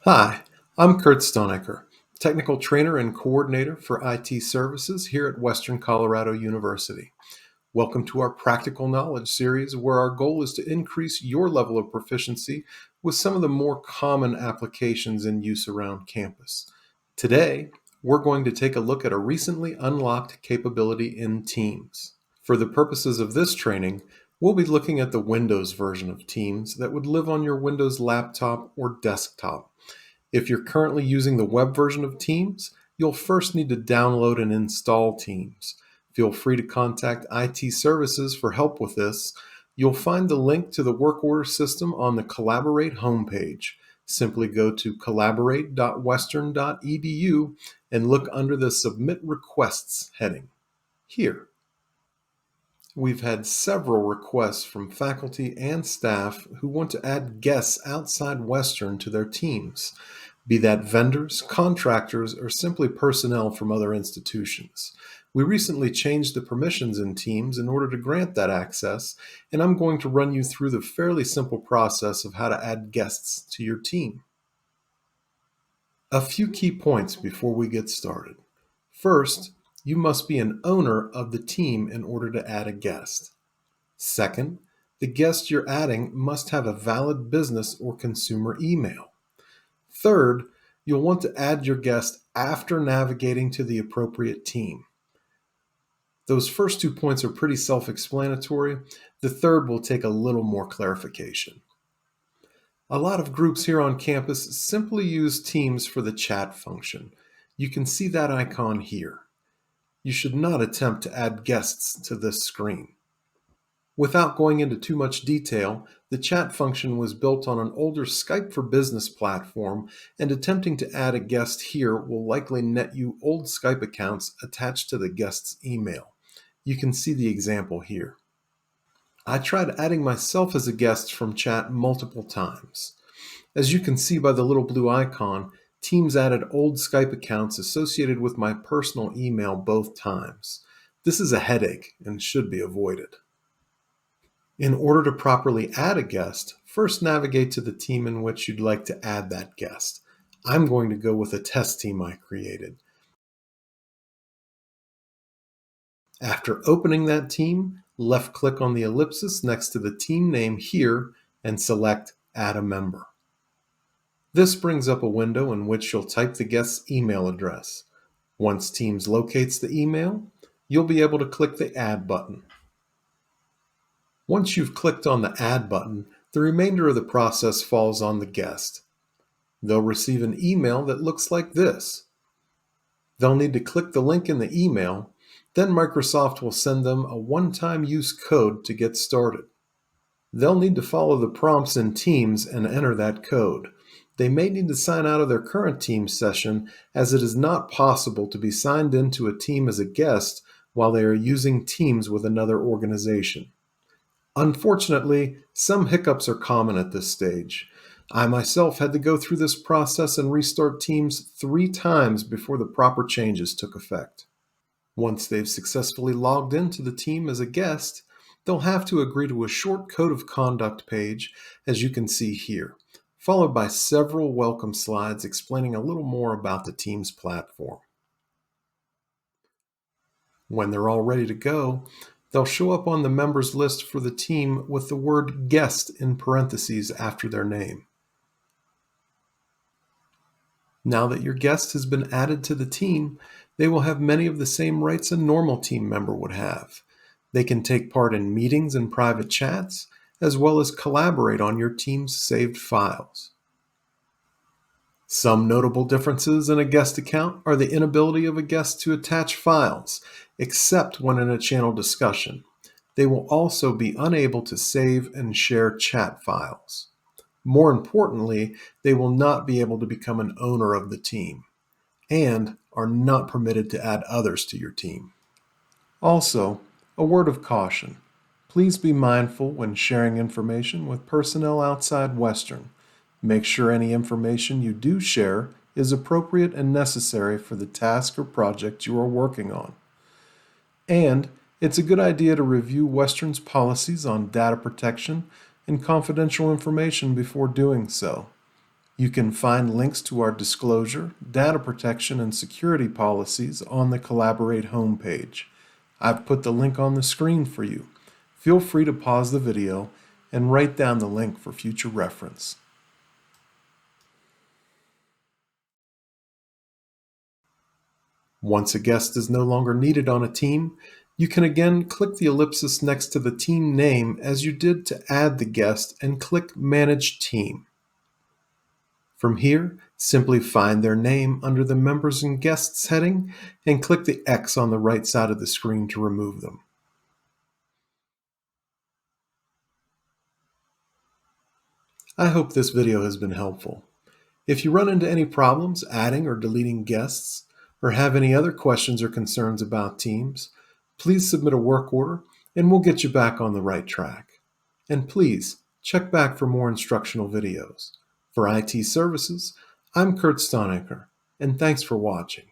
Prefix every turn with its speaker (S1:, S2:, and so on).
S1: Hi, I'm Kurt Stonecker, Technical Trainer and Coordinator for IT Services here at Western Colorado University. Welcome to our Practical Knowledge series, where our goal is to increase your level of proficiency with some of the more common applications in use around campus. Today, we're going to take a look at a recently unlocked capability in Teams. For the purposes of this training, we'll be looking at the Windows version of Teams that would live on your Windows laptop or desktop. If you're currently using the web version of Teams, you'll first need to download and install Teams. Feel free to contact IT Services for help with this. You'll find the link to the work order system on the Collaborate homepage. Simply go to collaborate.western.edu and look under the Submit Requests heading. Here, we've had several requests from faculty and staff who want to add guests outside Western to their teams, be that vendors, contractors, or simply personnel from other institutions. We recently changed the permissions in Teams in order to grant that access, and I'm going to run you through the fairly simple process of how to add guests to your team. A few key points before we get started. First, you must be an owner of the team in order to add a guest. Second, the guest you're adding must have a valid business or consumer email. Third, you'll want to add your guest after navigating to the appropriate team. Those first 2 points are pretty self-explanatory. The third will take a little more clarification. A lot of groups here on campus simply use Teams for the chat function. You can see that icon here. You should not attempt to add guests to this screen. Without going into too much detail, the chat function was built on an older Skype for Business platform, and attempting to add a guest here will likely net you old Skype accounts attached to the guest's email. You can see the example here. I tried adding myself as a guest from chat multiple times. As you can see by the little blue icon, Teams added old Skype accounts associated with my personal email both times. This is a headache and should be avoided. In order to properly add a guest, first navigate to the team in which you'd like to add that guest. I'm going to go with a test team I created. After opening that team, left-click on the ellipsis next to the team name here and select Add a Member. This brings up a window in which you'll type the guest's email address. Once Teams locates the email, you'll be able to click the Add button. Once you've clicked on the Add button, the remainder of the process falls on the guest. They'll receive an email that looks like this. They'll need to click the link in the email, then Microsoft will send them a one-time use code to get started. They'll need to follow the prompts in Teams and enter that code. They may need to sign out of their current Teams session, as it is not possible to be signed into a team as a guest while they are using Teams with another organization. Unfortunately, some hiccups are common at this stage. I myself had to go through this process and restart Teams 3 times before the proper changes took effect. Once they've successfully logged into the team as a guest, they'll have to agree to a short code of conduct page, as you can see here, followed by several welcome slides explaining a little more about the Teams platform. When they're all ready to go, they'll show up on the members list for the team with the word guest in parentheses after their name. Now that your guest has been added to the team, they will have many of the same rights a normal team member would have. They can take part in meetings and private chats, as well as collaborate on your team's saved files. Some notable differences in a guest account are the inability of a guest to attach files, except when in a channel discussion. They will also be unable to save and share chat files. More importantly, they will not be able to become an owner of the team, and are not permitted to add others to your team. Also, a word of caution. Please be mindful when sharing information with personnel outside Western. Make sure any information you do share is appropriate and necessary for the task or project you are working on. And it's a good idea to review Western's policies on data protection and confidential information before doing so. You can find links to our disclosure, data protection, and security policies on the Collaborate homepage. I've put the link on the screen for you. Feel free to pause the video and write down the link for future reference. Once a guest is no longer needed on a team, you can again click the ellipsis next to the team name as you did to add the guest and click Manage Team. From here, simply find their name under the Members and Guests heading and click the X on the right side of the screen to remove them. I hope this video has been helpful. If you run into any problems adding or deleting guests, or have any other questions or concerns about Teams, please submit a work order and we'll get you back on the right track. And please, check back for more instructional videos. For IT Services, I'm Kurt Stonecker, and thanks for watching.